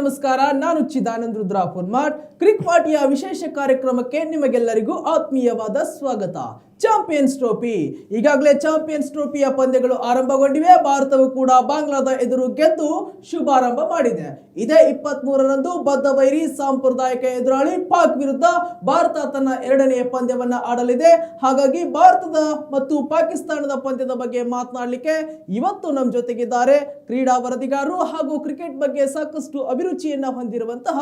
ನಮಸ್ಕಾರ. ನಾನು ಚಿದಾನಂದ ರುದ್ರಾಪುರ್ ಮಾಡ್. ಕ್ರಿಕ್ ಪಾರ್ಟಿಯ ವಿಶೇಷ ಕಾರ್ಯಕ್ರಮಕ್ಕೆ ನಿಮಗೆಲ್ಲರಿಗೂ ಆತ್ಮೀಯವಾದ ಸ್ವಾಗತ. ಚಾಂಪಿಯನ್ಸ್ ಟ್ರೋಫಿ ಈಗಾಗಲೇ ಚಾಂಪಿಯನ್ಸ್ ಟ್ರೋಫಿಯ ಪಂದ್ಯಗಳು ಆರಂಭಗೊಂಡಿವೆ. ಭಾರತವು ಕೂಡ ಬಾಂಗ್ಲಾದ ಎದುರು ಗೆದ್ದು ಶುಭಾರಂಭ ಮಾಡಿದೆ. ಇದೇ 23ರಂದು ಬದ್ಧ ವೈರಿ ಸಾಂಪ್ರದಾಯಿಕ ಎದುರಾಳಿ ಪಾಕ್ ವಿರುದ್ಧ ಭಾರತ ತನ್ನ ಎರಡನೆಯ ಪಂದ್ಯವನ್ನ ಆಡಲಿದೆ. ಹಾಗಾಗಿ ಭಾರತದ ಮತ್ತು ಪಾಕಿಸ್ತಾನದ ಪಂದ್ಯದ ಬಗ್ಗೆ ಮಾತನಾಡಲಿಕ್ಕೆ ಇವತ್ತು ನಮ್ಮ ಜೊತೆಗಿದ್ದಾರೆ ಕ್ರೀಡಾ ವರದಿಗಾರರು ಹಾಗೂ ಕ್ರಿಕೆಟ್ ಬಗ್ಗೆ ಸಾಕಷ್ಟು ಅಭಿರುಚಿಯನ್ನ ಹೊಂದಿರುವಂತಹ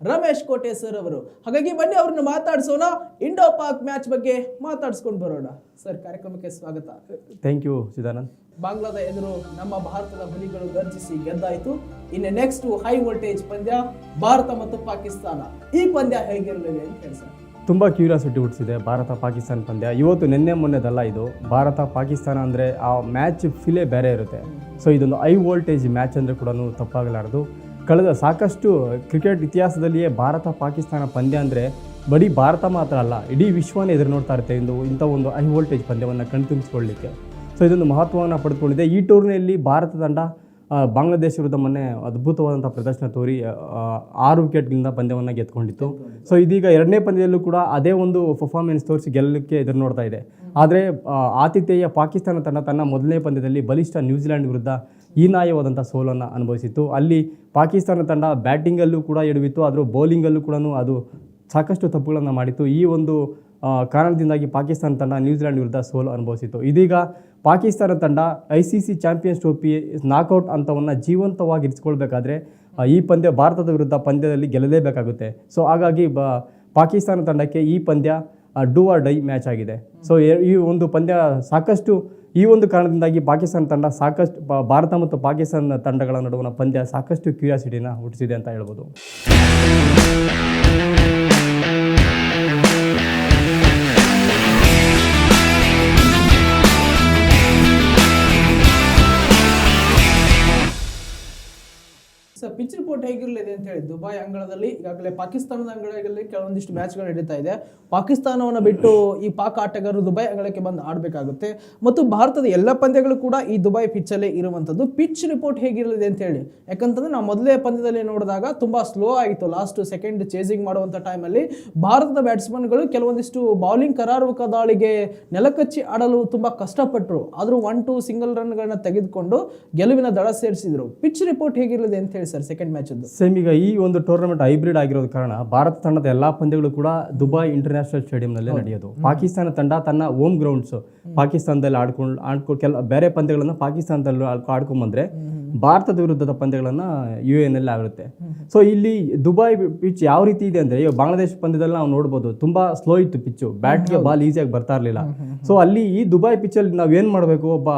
ರಮೇಶ್ ಕೋಟೆ ಸರ್ ಅವರು. ಹಾಗಾಗಿ ಬನ್ನಿ ಅವರನ್ನು ಮಾತಾಡಿಸೋಣ. ಇಂಡೋ ಪಾಕ್ ಮ್ಯಾಚ್ ಬಗ್ಗೆ ಮಾತಾಡಿಸ್ಕೊಂಡು ಬರೋಣ. ಸರ್, ಕಾರ್ಯಕ್ರಮಕ್ಕೆ ಸ್ವಾಗತ. Thank you Chidanand. ಬಾಂಗ್ಲಾದ ಎದುರು ನಮ್ಮ ಭಾರತದ ಹುಲಿಗಳು ಗರ್ಜಿಸಿ ಗೆದ್ದಾಯಿತು. ಇನ್ನು ನೆಕ್ಸ್ಟ್ ಹೈ ವೋಲ್ಟೇಜ್ ಪಂದ್ಯ ಭಾರತ ಮತ್ತು ಪಾಕಿಸ್ತಾನ. ಈ ಪಂದ್ಯ ಹೇಗಿರಲಿದೆ ಅಂತ ಹೇಳಿ ಸರ್. ತುಂಬ ಕ್ಯೂರಿಯಾಸಿಟಿ ಹುಟ್ಟಿಸಿದೆ ಭಾರತ ಪಾಕಿಸ್ತಾನ ಪಂದ್ಯ. ಇವತ್ತು ನಿನ್ನೆ ಮೊನ್ನೆದಲ್ಲ, ಇದು ಭಾರತ ಪಾಕಿಸ್ತಾನ ಅಂದರೆ ಆ ಮ್ಯಾಚ್ ಫೀಲೇ ಬೇರೆ ಇರುತ್ತೆ. ಸೊ ಇದೊಂದು ಹೈ ವೋಲ್ಟೇಜ್ ಮ್ಯಾಚ್ ಅಂದರೆ ಕೂಡ ತಪ್ಪಾಗಲಾರದು. ಕಳೆದ ಸಾಕಷ್ಟು ಕ್ರಿಕೆಟ್ ಇತಿಹಾಸದಲ್ಲಿಯೇ ಭಾರತ ಪಾಕಿಸ್ತಾನ ಪಂದ್ಯ ಅಂದರೆ ಬರೀ ಭಾರತ ಮಾತ್ರ ಅಲ್ಲ, ಇಡೀ ವಿಶ್ವನೇ ಎದುರು ನೋಡ್ತಾ ಇರುತ್ತೆ ಇಂಥ ಒಂದು ಹೈ ವೋಲ್ಟೇಜ್ ಪಂದ್ಯವನ್ನು ಕಣ್ತುಂಬಿಸ್ಕೊಳ್ಳಿಕ್ಕೆ. ಸೊ ಇದೊಂದು ಮಹತ್ವವನ್ನು ಪಡೆದುಕೊಂಡಿದೆ. ಈ ಟೂರ್ನಿಯಲ್ಲಿ ಭಾರತ ತಂಡ ಬಾಂಗ್ಲಾದೇಶ ವಿರುದ್ಧ ಮೊನ್ನೆ ಅದ್ಭುತವಾದಂಥ ಪ್ರದರ್ಶನ ತೋರಿ 6 ವಿಕೆಟ್ಗಳಿಂದ ಪಂದ್ಯವನ್ನು ಗೆದ್ದುಕೊಂಡಿತ್ತು. ಸೊ ಇದೀಗ ಎರಡನೇ ಪಂದ್ಯದಲ್ಲೂ ಕೂಡ ಅದೇ ಒಂದು ಪರ್ಫಾರ್ಮೆನ್ಸ್ ತೋರಿಸಿ ಗೆಲ್ಲಲಿಕ್ಕೆ ಎದುರು ನೋಡ್ತಾ ಇದೆ. ಆದರೆ ಆತಿಥೇಯ ಪಾಕಿಸ್ತಾನ ತಂಡ ತನ್ನ ಮೊದಲನೇ ಪಂದ್ಯದಲ್ಲಿ ಬಲಿಷ್ಠ ನ್ಯೂಜಿಲೆಂಡ್ ವಿರುದ್ಧ ಹೀನಾಯವಾದಂಥ ಸೋಲನ್ನು ಅನುಭವಿಸಿತ್ತು. ಅಲ್ಲಿ ಪಾಕಿಸ್ತಾನ ತಂಡ ಬ್ಯಾಟಿಂಗಲ್ಲೂ ಕೂಡ ಎಡವಿತ್ತು, ಆದರೂ ಬೌಲಿಂಗಲ್ಲೂ ಕೂಡ ಅದು ಸಾಕಷ್ಟು ತಪ್ಪುಗಳನ್ನು ಮಾಡಿತ್ತು. ಈ ಒಂದು ಕಾರಣದಿಂದಾಗಿ ಪಾಕಿಸ್ತಾನ ತಂಡ ನ್ಯೂಜಿಲೆಂಡ್ ವಿರುದ್ಧ ಸೋಲು ಅನುಭವಿಸಿತು. ಇದೀಗ ಪಾಕಿಸ್ತಾನ ತಂಡ ICC ಚಾಂಪಿಯನ್ಸ್ ಟ್ರೋಫಿ ನಾಕೌಟ್ ಹಂತವನ್ನು ಜೀವಂತವಾಗಿ ಇರಿಸಿಕೊಳ್ಬೇಕಾದ್ರೆ ಈ ಪಂದ್ಯ ಭಾರತದ ವಿರುದ್ಧ ಪಂದ್ಯದಲ್ಲಿ ಗೆಲ್ಲಲೇಬೇಕಾಗುತ್ತೆ. ಸೊ ಹಾಗಾಗಿ ಪಾಕಿಸ್ತಾನ ತಂಡಕ್ಕೆ ಈ ಪಂದ್ಯ ಡೂ ಆರ್ ಡೈ ಮ್ಯಾಚ್ ಆಗಿದೆ. ಸೊ ಈ ಒಂದು ಪಂದ್ಯ ಸಾಕಷ್ಟು ಈ ಒಂದು ಕಾರಣದಿಂದಾಗಿ ಪಾಕಿಸ್ತಾನ ತಂಡ ಸಾಕಷ್ಟು ಭಾರತ ಮತ್ತು ಪಾಕಿಸ್ತಾನ ತಂಡಗಳ ನಡುವಿನ ಪಂದ್ಯ ಸಾಕಷ್ಟು ಕ್ಯೂರಿಯಾಸಿಟಿನ ಹುಟ್ಟಿಸಿದೆ ಅಂತ ಹೇಳ್ಬೋದು. ಪಿಚ್ ರಿಪೋರ್ಟ್ ಹೇಗಿರಲಿದೆ ಅಂತ ಹೇಳಿ ದುಬೈ ಅಂಗಳದಲ್ಲಿ ಈಗಾಗಲೇ ಪಾಕಿಸ್ತಾನದ ಅಂಗಳದಲ್ಲಿ ಕೆಲವೊಂದಿಷ್ಟು ಮ್ಯಾಚ್ಗಳು ನಡೀತಾ ಇದೆ. ಪಾಕಿಸ್ತಾನವನ್ನು ಬಿಟ್ಟು ಈ ಪಾಕ್ ಆಟಗಾರರು ದುಬೈ ಅಂಗಳಕ್ಕೆ ಬಂದು ಆಡಬೇಕಾಗುತ್ತೆ ಮತ್ತು ಭಾರತದ ಎಲ್ಲ ಪಂದ್ಯಗಳು ಕೂಡ ಈ ದುಬೈ ಪಿಚ್ಚಲ್ಲೇ ಇರುವಂಥದ್ದು. ಪಿಚ್ ರಿಪೋರ್ಟ್ ಹೇಗಿರಲಿದೆ ಅಂತ ಹೇಳಿ, ಯಾಕಂತಂದ್ರೆ ನಾವು ಮೊದಲೇ ಪಂದ್ಯದಲ್ಲಿ ನೋಡಿದಾಗ ತುಂಬ ಸ್ಲೋ ಆಗಿತ್ತು. ಲಾಸ್ಟ್ ಸೆಕೆಂಡ್ ಚೇಸಿಂಗ್ ಮಾಡುವಂಥ ಟೈಮಲ್ಲಿ ಭಾರತದ ಬ್ಯಾಟ್ಸ್ಮನ್ಗಳು ಕೆಲವೊಂದಿಷ್ಟು ಬೌಲಿಂಗ್ ಕರಾರುವಕ ದಾಳಿಗೆ ನೆಲಕಚ್ಚಿ ಆಡಲು ತುಂಬ ಕಷ್ಟಪಟ್ಟರು. ಆದರೂ 1-2 ಸಿಂಗಲ್ ರನ್ಗಳನ್ನ ತೆಗೆದುಕೊಂಡು ಗೆಲುವಿನ ದಳ ಸೇರಿಸಿದ್ರು. ಪಿಚ್ ರಿಪೋರ್ಟ್ ಹೇಗಿರಲಿದೆ ಅಂತ ಹೇಳಿ ಸರ್ ಸೆಕೆಂಡ್ ಮ್ಯಾಚ್ ಅದು. ಸೇಮ್ ಈಗ ಈ ಒಂದು ಟೂರ್ನಮೆಂಟ್ ಹೈಬ್ರಿಡ್ ಆಗಿರೋದ ಕಾರಣ ಭಾರತ ತಂಡದ ಎಲ್ಲಾ ಪಂದ್ಯಗಳು ಕೂಡ ದುಬೈ ಇಂಟರ್ನ್ಯಾಷನಲ್ ಸ್ಟೇಡಿಯಂನಲ್ಲೇ ನಡೆಯೋದು. ಪಾಕಿಸ್ತಾನ ತಂಡ ತನ್ನ ಹೋಮ್ ಗ್ರೌಂಡ್ಸ್ ಪಾಕಿಸ್ತಾನದಲ್ಲಿ ಆಡ್ಕೊಂಡು ಬೇರೆ ಪಂದ್ಯಗಳನ್ನು ಪಾಕಿಸ್ತಾನದಲ್ಲಿ ಆಡ್ಕೊಂಡ್ಬಂದ್ರೆ ಭಾರತದ ವಿರುದ್ಧದ ಪಂದ್ಯಗಳನ್ನು UAE ನಲ್ಲಿ ಆಗಿರುತ್ತೆ. ಸೊ ಇಲ್ಲಿ ದುಬೈ ಪಿಚ್ ಯಾವ ರೀತಿ ಇದೆ ಅಂದರೆ, ಈಗ ಬಾಂಗ್ಲಾದೇಶ ಪಂದ್ಯದಲ್ಲಿ ನಾವು ನೋಡ್ಬೋದು ತುಂಬಾ ಸ್ಲೋ ಇತ್ತು ಪಿಚ್ಚು, ಬ್ಯಾಟ್ಗೆ ಬಾಲ್ ಈಸಿಯಾಗಿ ಬರ್ತಾ ಇರಲಿಲ್ಲ. ಸೊ ಅಲ್ಲಿ ಈ ದುಬೈ ಪಿಚ್ಚಲ್ಲಿ ನಾವು ಏನು ಮಾಡಬೇಕು, ಒಬ್ಬ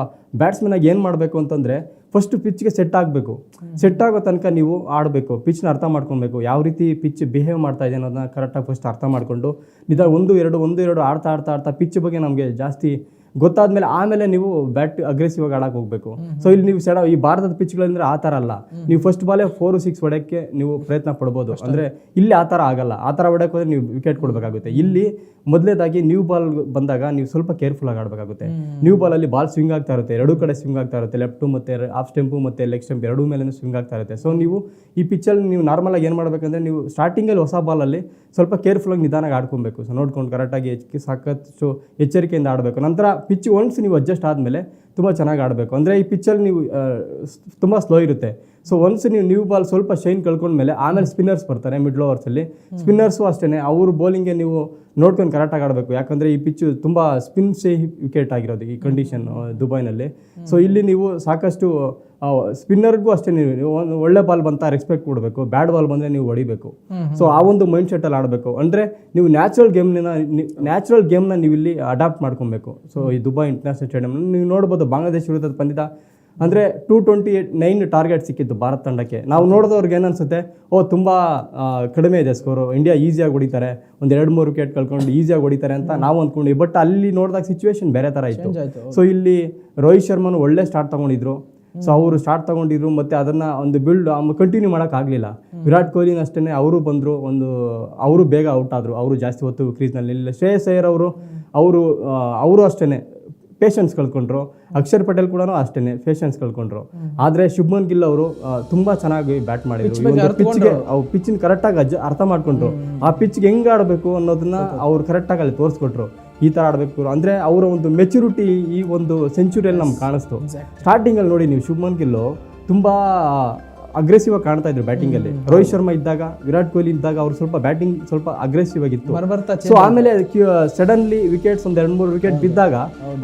ಬ್ಯಾಟ್ಸ್ಮನ್ ಆಗಿ ಏನು ಮಾಡಬೇಕು ಅಂತಂದರೆ ಫಸ್ಟ್ ಪಿಚ್ಗೆ ಸೆಟ್ ಆಗಬೇಕು. ಸೆಟ್ ಆಗೋ ತನಕ ನೀವು ಆಡಬೇಕು, ಪಿಚ್ನ ಅರ್ಥ ಮಾಡ್ಕೊಬೇಕು, ಯಾವ ರೀತಿ ಪಿಚ್ ಬಿಹೇವ್ ಮಾಡ್ತಾ ಇದೆ ಅನ್ನೋದನ್ನ ಕರೆಕ್ಟಾಗಿ ಫಸ್ಟ್ ಅರ್ಥ ಮಾಡಿಕೊಂಡು ಒಂದು ಎರಡು ಆಡ್ತಾ ಪಿಚ್ ಬಗ್ಗೆ ನಮಗೆ ಜಾಸ್ತಿ ಗೊತ್ತಾದ್ಮೇಲೆ ಆಮೇಲೆ ನೀವು ಬ್ಯಾಟ್ ಅಗ್ರೆಸಿವ್ ಆಗಿ ಆಡಕ್ಕೆ ಹೋಗ್ಬೇಕು. ಸೊ ಇಲ್ಲಿ ನೀವು ಈ ಭಾರತದ ಪಿಚ್ಗಳಂದ್ರೆ ಆ ಥರ ಅಲ್ಲ. ನೀವು ಫಸ್ಟ್ ಬಾಲೇ 4-6 ಹೊಡೆಯೋಕ್ಕೆ ನೀವು ಪ್ರಯತ್ನ ಪಡ್ಬೋದು. ಅಂದರೆ ಇಲ್ಲಿ ಆ ಥರ ಆಗಲ್ಲ. ಆ ಥರ ಹೊಡೆಯೋಕೆ ಹೋದ್ರೆ ನೀವು ವಿಕೆಟ್ ಕೊಡಬೇಕಾಗುತ್ತೆ. ಇಲ್ಲಿ ಮೊದಲೇದಾಗಿ ನ್ಯೂ ಬಾಲ್ ಬಂದಾಗ ನೀವು ಸ್ವಲ್ಪ ಕೇರ್ಫುಲ್ ಆಗಿ ಆಡಬೇಕಾಗುತ್ತೆ. ನ್ಯೂ ಬಾಲಲ್ಲಿ ಬಾಲ್ ಸ್ವಿಂಗ್ ಆಗ್ತಾ ಇರುತ್ತೆ, ಎರಡೂ ಕಡೆ ಸ್ವಿಂಗ್ ಆಗ್ತಾ ಇರುತ್ತೆ, ಲೆಫ್ಟು ಮತ್ತು ಆಫ್ ಸ್ಟೆಂಪು ಮತ್ತು ಲೆಗ್ ಸ್ಟೆಂಪ್ ಎರಡೂ ಮೇಲೆ ಸ್ವಿಂಗ್ ಆಗ್ತಾ ಇರುತ್ತೆ. ಸೊ ನೀವು ಈ ಪಿಚ್ಚಲ್ಲಿ ನೀವು ನಾರ್ಮಲಾಗಿ ಏನು ಮಾಡಬೇಕಂದ್ರೆ, ನೀವು ಸ್ಟಾರ್ಟಿಂಗಲ್ಲಿ ಹೊಸ ಬಾಲಲ್ಲಿ ಸ್ವಲ್ಪ ಕೇರ್ಫುಲ್ಲಾಗಿ ನಿಧಾನಾಗಿ ಆಡ್ಕೊಬೇಕು. ಸೊ ನೋಡ್ಕೊಂಡು ಕರೆಕ್ಟಾಗಿ ಸಾಕಷ್ಟು ಎಚ್ಚರಿಕೆಯಿಂದ ಆಡಬೇಕು. ನಂತರ ಪಿಚ್ ಒನ್ಸ್ ನೀವು ಅಡ್ಜಸ್ಟ್ ಆದಮೇಲೆ ತುಂಬ ಚೆನ್ನಾಗಿ ಆಡಬೇಕು. ಅಂದರೆ ಈ ಪಿಚ್ಚಲ್ಲಿ ನೀವು ತುಂಬ ಸ್ಲೋ ಇರುತ್ತೆ. ಸೊ ಒನ್ಸ್ ನೀವು ಬಾಲ್ ಸ್ವಲ್ಪ ಶೈನ್ ಕಳ್ಕೊಂಡ್ಮೇಲೆ ಆಮೇಲೆ ಸ್ಪಿನ್ನರ್ಸ್ ಬರ್ತಾರೆ ಮಿಡ್ಲ್ ಓವರ್ಸಲ್ಲಿ. ಸ್ಪಿನ್ನರ್ಸು ಅಷ್ಟೇ ಅವ್ರ ಬೌಲಿಂಗ್ಗೆ ನೀವು ನೋಡ್ಕೊಂಡು ಕರೆಕ್ಟಾಗಿ ಆಡಬೇಕು. ಯಾಕಂದರೆ ಈ ಪಿಚ್ಚು ತುಂಬ ಸ್ಪಿನ್ ಸೇಫ್ ವಿಕೆಟ್ ಆಗಿರೋದು ಈ ಕಂಡೀಷನ್ ದುಬೈನಲ್ಲಿ. ಸೊ ಇಲ್ಲಿ ನೀವು ಸಾಕಷ್ಟು ಸ್ಪಿನ್ನರ್ಗೂ ಅಷ್ಟೇ ನೀವು ಒಂದು ಒಳ್ಳೆ ಬಾಲ್ ಬಂತ ರೆಸ್ಪೆಕ್ಟ್ ಕೊಡಬೇಕು, ಬ್ಯಾಡ್ ಬಾಲ್ ಬಂದರೆ ನೀವು ಹೊಡಿಬೇಕು. ಸೊ ಆ ಒಂದು ಮೈಂಡ್ ಸೆಟ್ಟಲ್ಲಿ ಆಡಬೇಕು. ಅಂದರೆ ನೀವು ನ್ಯಾಚುರಲ್ ಗೇಮ್ನ ನೀವು ಇಲ್ಲಿ ಅಡಾಪ್ಟ್ ಮಾಡ್ಕೊಬೇಕು. ಸೊ ಈ ದುಬೈ ಇಂಟರ್ನ್ಯಾಷನಲ್ ಸ್ಟೇಡಿಯಂ ನೀವು ನೋಡ್ಬೋದು ಬಾಂಗ್ಲಾದೇಶ ವಿರುದ್ಧದ ಪಂದ್ಯ ಅಂದರೆ 229 ಟಾರ್ಗೆಟ್ ಸಿಕ್ಕಿತ್ತು ಭಾರತ ತಂಡಕ್ಕೆ. ನಾವು ನೋಡಿದವ್ರಿಗೆ ಏನನ್ಸುತ್ತೆ, ತುಂಬ ಕಡಿಮೆ ಇದೆ ಸ್ಕೋರು, ಇಂಡಿಯಾ ಈಸಿಯಾಗಿ ಹೊಡಿತಾರೆ, ಒಂದು 2-3 ವಿಕೆಟ್ ಕಳ್ಕೊಂಡು ಈಸಿಯಾಗಿ ಹೊಡಿತಾರೆ ಅಂತ ನಾವು ಅಂದ್ಕೊಂಡ್ವಿ. ಬಟ್ ಅಲ್ಲಿ ನೋಡಿದಾಗ ಸಿಚುವೇಶನ್ ಬೇರೆ ಥರ ಇತ್ತು. ಸೊ ಇಲ್ಲಿ ರೋಹಿತ್ ಶರ್ಮನು ಒಳ್ಳೆ ಸ್ಟಾರ್ಟ್ ತೊಗೊಂಡಿದ್ರು. ಸೊ ಅವರು ಸ್ಟಾರ್ಟ್ ತೊಗೊಂಡಿದ್ರು ಮತ್ತು ಅದನ್ನು ಒಂದು ಬಿಲ್ಡ್ ಕಂಟಿನ್ಯೂ ಮಾಡೋಕ್ಕಾಗಲಿಲ್ಲ. ವಿರಾಟ್ ಕೊಹ್ಲಿನ ಅಷ್ಟೇ ಅವರು ಬಂದರು, ಅವರು ಬೇಗ ಔಟ್ ಆದರು, ಅವರು ಜಾಸ್ತಿ ಹೊತ್ತು ಕ್ರೀಸ್ನಲ್ಲಿ ನಿಲ್ಲ. ಶ್ರೇಯಸ್ ಅಯ್ಯರ್ ಅವರು ಅಷ್ಟೇ ಪೇಷನ್ಸ್ ಕಳ್ಕೊಂಡ್ರು. ಅಕ್ಷರ್ ಪಟೇಲ್ ಕೂಡ ಅಷ್ಟೇ ಪೇಷನ್ಸ್ ಕಳ್ಕೊಂಡ್ರು. ಆದರೆ ಶುಭ್ಮನ್ ಗಿಲ್ ಅವರು ತುಂಬಾ ಚೆನ್ನಾಗಿ ಬ್ಯಾಟ್ ಮಾಡಿದ್ರು. ಪಿಚ್ನ ಕರೆಕ್ಟಾಗಿ ಅರ್ಥ ಮಾಡ್ಕೊಂಡ್ರು. ಆ ಪಿಚ್ಗೆ ಹೆಂಗ್ ಆಡಬೇಕು ಅನ್ನೋದನ್ನ ಅವ್ರು ಕರೆಕ್ಟಾಗಿ ಅಲ್ಲಿ ತೋರಿಸ್ಕೊಟ್ರು. ಈ ಥರ ಆಡಬೇಕು ಅಂದರೆ ಅವರ ಒಂದು ಮೆಚುರಿಟಿ ಈ ಒಂದು ಸೆಂಚುರಿಯಲ್ಲಿ ನಮ್ಗೆ ಕಾಣಿಸ್ತು. ಸ್ಟಾರ್ಟಿಂಗಲ್ಲಿ ನೋಡಿ ನೀವು ಶುಭ್ಮನ್ ಗಿಲ್ಲು ತುಂಬ ಅಗ್ರೆಸಿವ್ ಆಗಿ ಕಾಣ್ತಾ ಇದ್ರು ಬ್ಯಾಟಿಂಗಲ್ಲಿ. ರೋಹಿತ್ ಶರ್ಮಾ ಇದ್ದಾಗ, ವಿರಾಟ್ ಕೊಹ್ಲಿ ಇದ್ದಾಗ ಅವ್ರು ಸ್ವಲ್ಪ ಬ್ಯಾಟಿಂಗ್ ಸ್ವಲ್ಪ ಅಗ್ರೆಸಿವ್ ಆಗಿತ್ತು. ಸೊ ಆಮೇಲೆ ಸಡನ್ಲಿ ವಿಕೆಟ್ಸ್ ಒಂದು 2-3 ವಿಕೆಟ್ ಬಿದ್ದಾಗ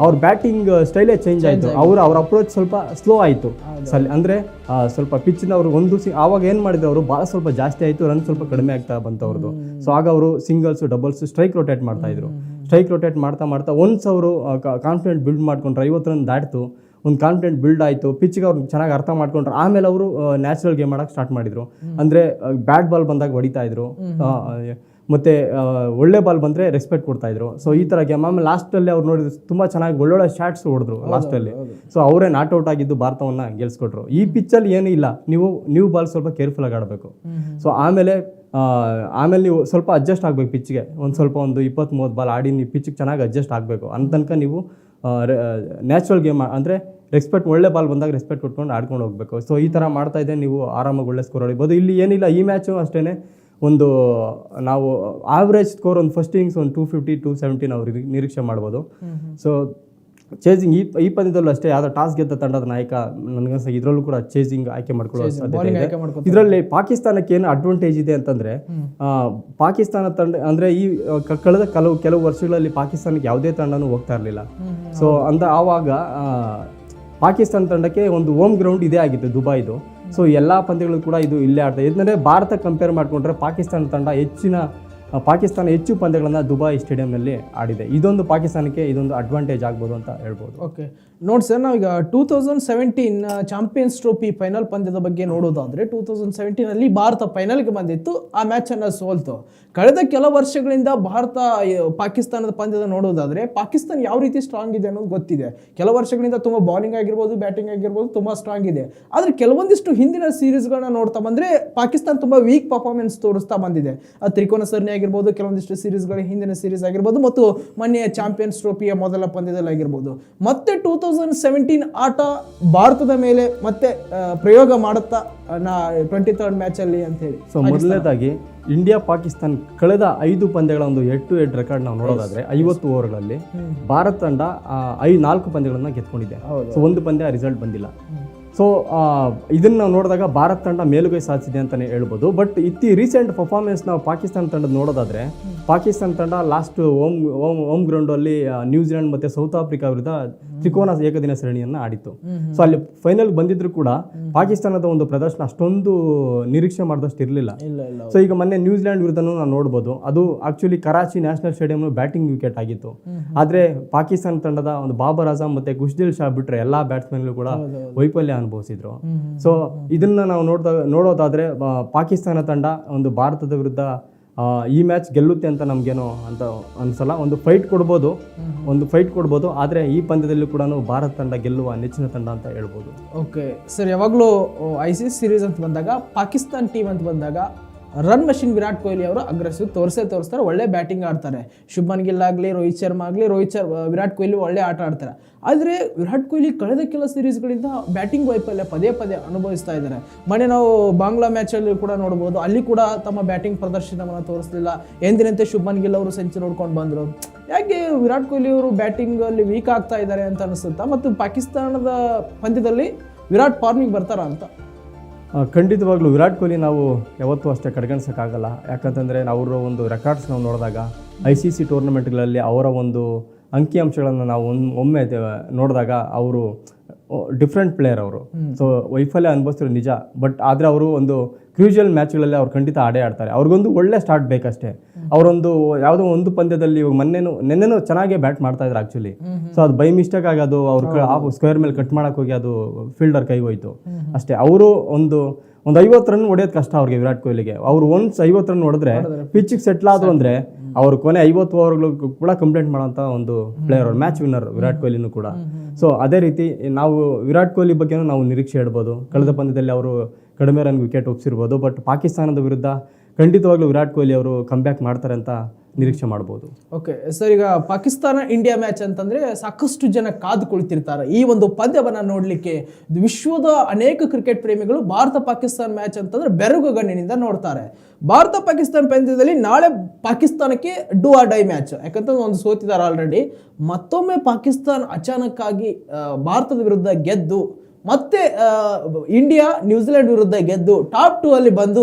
ಅವ್ರ ಬ್ಯಾಟಿಂಗ್ ಸ್ಟೈಲೇ ಚೇಂಜ್ ಆಯಿತು. ಅವ್ರ ಅಪ್ರೋಚ್ ಸ್ವಲ್ಪ ಸ್ಲೋ ಆಯಿತು. ಅಂದರೆ ಸ್ವಲ್ಪ ಪಿಚ್ನ ಅವರು ಆವಾಗ ಏನು ಮಾಡಿದ್ರು ಅವರು ಭಾಳ ಸ್ವಲ್ಪ ಜಾಸ್ತಿ ಆಯಿತು, ರನ್ ಸ್ವಲ್ಪ ಕಡಿಮೆ ಆಗ್ತಾ ಬಂತು ಅವ್ರದ್ದು. ಸೊ ಆಗ ಅವರು ಸಿಂಗಲ್ಸ್ ಡಬಲ್ಸ್ ಸ್ಟ್ರೈಕ್ ರೊಟೇಟ್ ಮಾಡ್ತಾ ಇದ್ರು. ಸ್ಟ್ರೈಕ್ ರೊಟೇಟ್ ಮಾಡ್ತಾ ಒನ್ಸ್ ಅವರು ಕಾನ್ಫಿಡೆಂಟ್ ಬಿಲ್ಡ್ ಮಾಡ್ಕೊಂಡ್ರು. 50 ರನ್ ದಾಟ್ತು, ಒಂದು ಕಾನ್ಫಿಡೆಂಟ್ ಬಿಲ್ಡ್ ಆಯಿತು, ಪಿಚ್ಗೆ ಅವ್ರು ಚೆನ್ನಾಗಿ ಅರ್ಥ ಮಾಡ್ಕೊಂಡ್ರು. ಆಮೇಲೆ ಅವರು ನ್ಯಾಚುರಲ್ ಗೇಮ್ ಆಡೋಕ್ಕೆ ಸ್ಟಾರ್ಟ್ ಮಾಡಿದರು. ಅಂದರೆ ಬ್ಯಾಟ್ ಬಾಲ್ ಬಂದಾಗ ಹೊಡಿತಾ ಇದ್ರು, ಮತ್ತು ಒಳ್ಳೆ ಬಾಲ್ ಬಂದರೆ ರೆಸ್ಪೆಕ್ಟ್ ಕೊಡ್ತಾ ಇದ್ರು. ಸೊ ಈ ಥರ ಗೇಮ್. ಆಮೇಲೆ ಲಾಸ್ಟಲ್ಲಿ ಅವ್ರು ನೋಡಿದ್ರು ತುಂಬ ಚೆನ್ನಾಗಿ ಒಳ್ಳೊಳ್ಳೆ ಶಾಟ್ಸ್ ಹೊಡೆದ್ರು ಲಾಸ್ಟಲ್ಲಿ. ಸೊ ಅವರೇ ನಾಟ್ಔಟ್ ಆಗಿದ್ದು ಭಾರತವನ್ನು ಗೆಲ್ಸ್ಕೊಟ್ರು. ಈ ಪಿಚ್ಚಲ್ಲಿ ಏನೂ ಇಲ್ಲ, ನೀವು ಬಾಲ್ ಸ್ವಲ್ಪ ಕೇರ್ಫುಲ್ಲಾಗಿ ಆಡಬೇಕು. ಸೊ ಆಮೇಲೆ ನೀವು ಸ್ವಲ್ಪ ಅಡ್ಜಸ್ಟ್ ಆಗಬೇಕು ಪಿಚ್ಗೆ. ಒಂದು 20-30 ಬಾಲ್ ಆಡಿ ನೀವು ಪಿಚ್ಗೆ ಚೆನ್ನಾಗಿ ಅಡ್ಜಸ್ಟ್ ಆಗಬೇಕು. ಅಂದ ತನಕ ನೀವು ನ್ಯಾಚುರಲ್ ಗೇಮ್ ಅಂದರೆ ರೆಸ್ಪೆಕ್ಟ್, ಒಳ್ಳೆ ಬಾಲ್ ಬಂದಾಗ ರೆಸ್ಪೆಕ್ಟ್ ಕೊಟ್ಕೊಂಡು ಆಡ್ಕೊಂಡು ಹೋಗಬೇಕು. ಸೊ ಈ ಥರ ಮಾಡ್ತಾ ಇದ್ದೆ ನೀವು ಆರಾಮಾಗಿ ಒಳ್ಳೆ ಸ್ಕೋರ್ ಹೊಡಿಬೋದು. ಇಲ್ಲಿ ಏನಿಲ್ಲ, ಈ ಮ್ಯಾಚು ಅಷ್ಟೇ ಒಂದು ನಾವು ಆವ್ರೇಜ್ ಸ್ಕೋರ್ ಒಂದು ಫಸ್ಟ್ ಇನ್ನಿಂಗ್ಸ್ ಒಂದು 250-270 ನಾವು ನಿರೀಕ್ಷೆ ಮಾಡ್ಬೋದು. ಸೊ ಚೇಸಿಂಗ್ ಈ ಪಂದ್ಯದಲ್ಲೂ ಅಷ್ಟೇ ಯಾವುದೋ ಟಾಸ್ ಗೆದ್ದ ತಂಡದ ನಾಯಕ ನನಗನ್ಸ ಇದರಲ್ಲೂ ಕೂಡ ಚೇಸಿಂಗ್ ಆಯ್ಕೆ ಮಾಡ್ಕೊಳ್ಳೋ ಸಾಧ್ಯತೆ ಇದೆ. ಇದರಲ್ಲಿ ಪಾಕಿಸ್ತಾನಕ್ಕೆ ಏನು ಅಡ್ವಾಂಟೇಜ್ ಇದೆ ಅಂತಂದರೆ, ಪಾಕಿಸ್ತಾನ ತಂಡ ಅಂದರೆ ಈ ಕಳೆದ ಕೆಲವು ವರ್ಷಗಳಲ್ಲಿ ಪಾಕಿಸ್ತಾನಕ್ಕೆ ಯಾವುದೇ ತಂಡನೂ ಹೋಗ್ತಾ ಇರಲಿಲ್ಲ. ಸೊ ಆವಾಗ ಪಾಕಿಸ್ತಾನ ತಂಡಕ್ಕೆ ಒಂದು ಹೋಮ್ ಗ್ರೌಂಡ್ ಇದೇ ಆಗಿತ್ತು, ದುಬೈದು. ಸೊ ಎಲ್ಲ ಪಂದ್ಯಗಳು ಕೂಡ ಇದು ಇಲ್ಲೇ ಆಡ್ತಾ ಇದ್ದರೆ, ಭಾರತ ಕಂಪೇರ್ ಮಾಡಿಕೊಂಡ್ರೆ ಪಾಕಿಸ್ತಾನ ತಂಡ ಪಾಕಿಸ್ತಾನ ಹೆಚ್ಚು ಪಂದ್ಯಗಳನ್ನು ದುಬೈ ಸ್ಟೇಡಿಯಂನಲ್ಲಿ ಆಡಿದೆ. ಇದೊಂದು ಪಾಕಿಸ್ತಾನಕ್ಕೆ ಇದೊಂದು ಅಡ್ವಾಂಟೇಜ್ ಆಗ್ಬೋದು ಅಂತ ಹೇಳ್ಬೋದು. ಓಕೆ, ನೋಡಿ ಸರ್, ನಾವೀಗ 2017 ಚಾಂಪಿಯನ್ಸ್ ಟ್ರೋಫಿ ಫೈನಲ್ ಪಂದ್ಯದ ಬಗ್ಗೆ ನೋಡೋದಾದರೆ, 2017 ಭಾರತ ಫೈನಲ್ಗೆ ಬಂದಿತ್ತು, ಆ ಮ್ಯಾಚನ್ನು ಸೋಲ್ತು. ಕಳೆದ ಕೆಲ ವರ್ಷಗಳಿಂದ ಭಾರತ ಪಾಕಿಸ್ತಾನದ ಪಂದ್ಯದ ನೋಡೋದಾದರೆ, ಪಾಕಿಸ್ತಾನ ಯಾವ ರೀತಿ ಸ್ಟ್ರಾಂಗ್ ಇದೆ ಅನ್ನೋದು ಗೊತ್ತಿದೆ. ಕೆಲ ವರ್ಷಗಳಿಂದ ತುಂಬ ಬೌಲಿಂಗ್ ಆಗಿರ್ಬೋದು, ಬ್ಯಾಟಿಂಗ್ ಆಗಿರ್ಬೋದು ತುಂಬ ಸ್ಟ್ರಾಂಗ್ ಇದೆ. ಆದರೆ ಕೆಲವೊಂದಿಷ್ಟು ಹಿಂದಿನ ಸೀರೀಸ್ಗಳನ್ನ ನೋಡ್ತಾ ಬಂದರೆ ಪಾಕಿಸ್ತಾನ ತುಂಬ ವೀಕ್ ಪರ್ಫಾರ್ಮೆನ್ಸ್ ತೋರಿಸ್ತಾ ಬಂದಿದೆ. ತ್ರಿಕೋನ ಸರಣಿ ಆಗಿರ್ಬೋದು, ಕೆಲವೊಂದಿಷ್ಟು ಸೀರೀಸ್ಗಳ ಹಿಂದಿನ ಸೀರೀಸ್ ಆಗಿರ್ಬೋದು, ಮತ್ತು ಮೊನ್ನೆ ಚಾಂಪಿಯನ್ಸ್ ಟ್ರೋಫಿಯ ಮೊದಲ ಪಂದ್ಯದಲ್ಲಿ ಆಗಿರ್ಬೋದು. ಮತ್ತೆ 2017 ಆಟ ಭಾರತದ ಮೇಲೆ ಮತ್ತೆ ಪ್ರಯೋಗ ಮಾಡುತ್ತಾ 23rd ಮ್ಯಾಚಲ್ಲಿ ಅಂತ ಹೇಳಿ. ಸೊ ಮೊದಲನೇದಾಗಿ ಇಂಡಿಯಾ ಪಾಕಿಸ್ತಾನ ಕಳೆದ 5 ಪಂದ್ಯಗಳ ಒಂದು 8-8 ರೆಕಾರ್ಡ್ ನಾವು ನೋಡೋದಾದ್ರೆ 50 ಓವರ್ಗಳಲ್ಲಿ ಭಾರತ ತಂಡ 4 ಪಂದ್ಯಗಳನ್ನ ಗೆದ್ಕೊಂಡಿದೆ. ಸೊ ಒಂದು ಪಂದ್ಯ ರಿಸಲ್ಟ್ ಬಂದಿಲ್ಲ. ಸೊ ಇದನ್ನು ನಾವು ನೋಡಿದಾಗ ಭಾರತ ತಂಡ ಮೇಲುಗೈ ಸಾಧಿಸಿದೆ ಅಂತಲೇ ಹೇಳ್ಬೋದು. ಬಟ್ ರೀಸೆಂಟ್ ಪರ್ಫಾರ್ಮೆನ್ಸ್ ನಾವು ಪಾಕಿಸ್ತಾನ ತಂಡದ ನೋಡೋದಾದರೆ, ಪಾಕಿಸ್ತಾನ ತಂಡ ಲಾಸ್ಟ್ ಹೋಮ್ ಗ್ರೌಂಡಲ್ಲಿ ನ್ಯೂಜಿಲೆಂಡ್ ಮತ್ತು ಸೌತ್ ಆಫ್ರಿಕಾ ವಿರುದ್ಧ ತ್ರಿಕೋನ ಏಕದಿನ ಸರಣಿಯನ್ನು ಆಡಿತ್ತು. ಸೊ ಅಲ್ಲಿ ಫೈನಲ್ ಬಂದಿದ್ರು ಕೂಡ ಪಾಕಿಸ್ತಾನದ ಒಂದು ಪ್ರದರ್ಶನ ಅಷ್ಟೊಂದು ನಿರೀಕ್ಷೆ ಮಾಡಿದಷ್ಟು ಇರಲಿಲ್ಲ. ಸೊ ಈಗ ಮೊನ್ನೆ ನ್ಯೂಜಿಲೆಂಡ್ ವಿರುದ್ಧನೂ ನಾವು ನೋಡ್ಬೋದು, ಅದು actually Karachi national stadium batting wicket ಆಗಿತ್ತು. ಆದರೆ ಪಾಕಿಸ್ತಾನ ತಂಡದ ಒಂದು ಬಾಬರ್ ಆಜಮ್ ಮತ್ತು ಖುಷ್ದಿಲ್ ಶಾ ಬಿಟ್ಟರೆ ಎಲ್ಲ ಬ್ಯಾಟ್ಸ್ಮನ್ಗಳು ಕೂಡ ವೈಫಲ್ಯ ಅನುಭವಿಸಿದ್ರು. ಸೊ ಇದನ್ನ ನಾವು ನೋಡೋದಾದ್ರೆ ಪಾಕಿಸ್ತಾನ ತಂಡ ಒಂದು ಭಾರತದ ವಿರುದ್ಧ ಈ ಮ್ಯಾಚ್ ಗೆಲ್ಲುತ್ತೆ ಅಂತ ನಮಗೇನೋ ಅಂತ ಅನ್ಸಲ್ಲ. ಒಂದು ಫೈಟ್ ಕೊಡ್ಬೋದು, ಆದರೆ ಈ ಪಂದ್ಯದಲ್ಲೂ ಕೂಡ ಭಾರತ ತಂಡ ಗೆಲ್ಲುವ ನೆಚ್ಚಿನ ತಂಡ ಅಂತ ಹೇಳ್ಬೋದು. ಓಕೆ ಸರ್, ಯಾವಾಗಲೂ ICC ಸೀರೀಸ್ ಅಂತ ಬಂದಾಗ, ಪಾಕಿಸ್ತಾನ ಟೀಮ್ ಅಂತ ಬಂದಾಗ ರನ್ ಮಷಿನ್ ವಿರಾಟ್ ಕೊಹ್ಲಿ ಅವರು ಅಗ್ರೆಸಿವ್ ತೋರಿಸ್ತಾರೆ, ಒಳ್ಳೆ ಬ್ಯಾಟಿಂಗ್ ಆಡ್ತಾರೆ. ಶುಭ್ಮನ್ ಗಿಲ್ ಆಗಲಿ, ರೋಹಿತ್ ಶರ್ಮಾ ಆಗಲಿ, ವಿರಾಟ್ ಕೊಹ್ಲಿ ಒಳ್ಳೆ ಆಟ ಆಡ್ತಾರೆ. ಆದರೆ ವಿರಾಟ್ ಕೊಹ್ಲಿ ಕಳೆದ ಕೆಲ ಸೀರೀಸ್ಗಳಿಂದ ಬ್ಯಾಟಿಂಗ್ ವೈಫಲ್ಯ ಪದೇ ಅನುಭವಿಸ್ತಾ ಇದ್ದಾರೆ. ಮೊನ್ನೆ ನಾವು ಬಾಂಗ್ಲಾ ಮ್ಯಾಚಲ್ಲಿ ಕೂಡ ನೋಡ್ಬೋದು, ಅಲ್ಲಿ ಕೂಡ ತಮ್ಮ ಬ್ಯಾಟಿಂಗ್ ಪ್ರದರ್ಶನವನ್ನು ತೋರಿಸಲಿಲ್ಲ. ಎಂದಿನಂತೆ ಶುಭ್ಮನ್ ಗಿಲ್ ಅವರು ಸೆಂಚುರಿ ಹೊಡ್ಕೊಂಡು ಬಂದರು. ಯಾಕೆ ವಿರಾಟ್ ಕೊಹ್ಲಿ ಅವರು ಬ್ಯಾಟಿಂಗಲ್ಲಿ ವೀಕ್ ಆಗ್ತಾ ಇದ್ದಾರೆ ಅಂತ ಅನಿಸುತ್ತಾ? ಮತ್ತು ಪಾಕಿಸ್ತಾನದ ಪಂದ್ಯದಲ್ಲಿ ವಿರಾಟ್ ಫಾರ್ಮಿಗೆ ಬರ್ತಾರ ಅಂತ? ಖಂಡಿತವಾಗ್ಲೂ ವಿರಾಟ್ ಕೊಹ್ಲಿ ನಾವು ಯಾವತ್ತೂ ಅಷ್ಟೇ ಕಡೆಗಣಿಸೋಕ್ಕಾಗಲ್ಲ. ಯಾಕಂತಂದರೆ ಅವರ ಒಂದು ರೆಕಾರ್ಡ್ಸ್ ನಾವು ನೋಡಿದಾಗ ICC ಟೂರ್ನಮೆಂಟ್ಗಳಲ್ಲಿ ಅವರ ಒಂದು ಅಂಕಿಅಂಶಗಳನ್ನು ನಾವು ಒಮ್ಮೆ ನೋಡಿದಾಗ ಅವರು ಡಿಫ್ರೆಂಟ್ ಪ್ಲೇಯರ್. ಅವರು ಸೊ ವೈಫಲ್ಯ ಅನುಭವಿಸಿರೋ ನಿಜ, ಬಟ್ ಆದರೆ ಅವರು ಒಂದು ಕ್ರೂಷಿಯಲ್ ಮ್ಯಾಚ್ಗಳಲ್ಲಿ ಅವ್ರು ಖಂಡಿತ ಆಡ್ತಾರೆ. ಅವ್ರಿಗೊಂದು ಒಳ್ಳೆ ಸ್ಟಾರ್ಟ್ ಬೇಕಷ್ಟೇ. ಅವರೊಂದು ಯಾವುದೋ ಒಂದು ಪಂದ್ಯದಲ್ಲಿ ನೆನ್ನೆನೂ ಚೆನ್ನಾಗೇ ಬ್ಯಾಟ್ ಮಾಡ್ತಾ ಇದ್ರು ಆ್ಯಕ್ಚುಲಿ. ಸೊ ಅದು ಬೈ ಮಿಸ್ಟೇಕ್ ಆಗಿ ಅದು ಅವ್ರು ಸ್ಕ್ವೇರ್ ಮೇಲೆ ಕಟ್ ಮಾಡೋಕೆ ಹೋಗಿ ಅದು ಫೀಲ್ಡರ್ ಕೈಗೆ ಹೋಯ್ತು ಅಷ್ಟೇ. ಅವರು ಒಂದು 50 ರನ್ ಹೊಡೆಯೋದು ಕಷ್ಟ ಅವ್ರಿಗೆ, ವಿರಾಟ್ ಕೊಹ್ಲಿಗೆ. ಅವ್ರು 50 ರನ್ ಹೊಡೆದ್ರೆ ಪಿಚ್ಗೆ ಸೆಟ್ಲ್ ಆದ್ರು ಅಂದರೆ ಅವರು ಕೊನೆ 50 ಓವರ್ಗಳು ಕೂಡ ಕಂಪ್ಲೇಂಟ್ ಮಾಡೋಂಥ ಒಂದು ಪ್ಲೇಯರ್, ಅವ್ರು ಮ್ಯಾಚ್ ವಿನ್ನರ್ ವಿರಾಟ್ ಕೊಹ್ಲಿನೂ ಕೂಡ. ಸೊ ಅದೇ ರೀತಿ ನಾವು ವಿರಾಟ್ ಕೊಹ್ಲಿ ಬಗ್ಗೆನೂ ನಾವು ನಿರೀಕ್ಷೆ ಇಡ್ಬೋದು. ಕಳೆದ ಪಂದ್ಯದಲ್ಲಿ ಅವರು ಕಡಿಮೆ ರನ್ ವಿಕೆಟ್ ಒಪ್ಸಿರ್ಬೋದು, ಬಟ್ ಪಾಕಿಸ್ತಾನದ ವಿರುದ್ಧ ಖಂಡಿತವಾಗ್ಲೂ ವಿರಾಟ್ ಕೊಹ್ಲಿ ಅವರು ಕಮ್ಬ್ಯಾಕ್ ಮಾಡ್ತಾರೆ ಅಂತ ನಿರೀಕ್ಷೆ ಮಾಡ್ಬೋದು. ಓಕೆ ಸರ್, ಈಗ ಪಾಕಿಸ್ತಾನ ಇಂಡಿಯಾ ಮ್ಯಾಚ್ ಅಂತಂದ್ರೆ ಸಾಕಷ್ಟು ಜನ ಕಾದು ಕುಳಿತಿರ್ತಾರೆ ಈ ಒಂದು ಪಂದ್ಯವನ್ನ ನೋಡ್ಲಿಕ್ಕೆ. ವಿಶ್ವದ ಅನೇಕ ಕ್ರಿಕೆಟ್ ಪ್ರೇಮಿಗಳು ಭಾರತ ಪಾಕಿಸ್ತಾನ ಮ್ಯಾಚ್ ಅಂತಂದ್ರೆ ಬೆರಗುಗಣ್ಣಿನಿಂದ ನೋಡ್ತಾರೆ. ಭಾರತ ಪಾಕಿಸ್ತಾನ ಪಂದ್ಯದಲ್ಲಿ ನಾಳೆ ಪಾಕಿಸ್ತಾನಕ್ಕೆ ಡೂ ಆರ್ ಡೈ ಮ್ಯಾಚ್, ಯಾಕಂತಂದ್ರೆ ಒಂದು ಸೋತಿದ್ದಾರೆ ಆಲ್ರೆಡಿ. ಮತ್ತೊಮ್ಮೆ ಪಾಕಿಸ್ತಾನ ಅಚಾನಕ್ ಆಗಿ ಭಾರತದ ವಿರುದ್ಧ ಗೆದ್ದು ಮತ್ತೆ ಇಂಡಿಯಾ ನ್ಯೂಜಿಲೆಂಡ್ ವಿರುದ್ಧ ಗೆದ್ದು ಟಾಪ್ 2 ಅಲ್ಲಿ ಬಂದು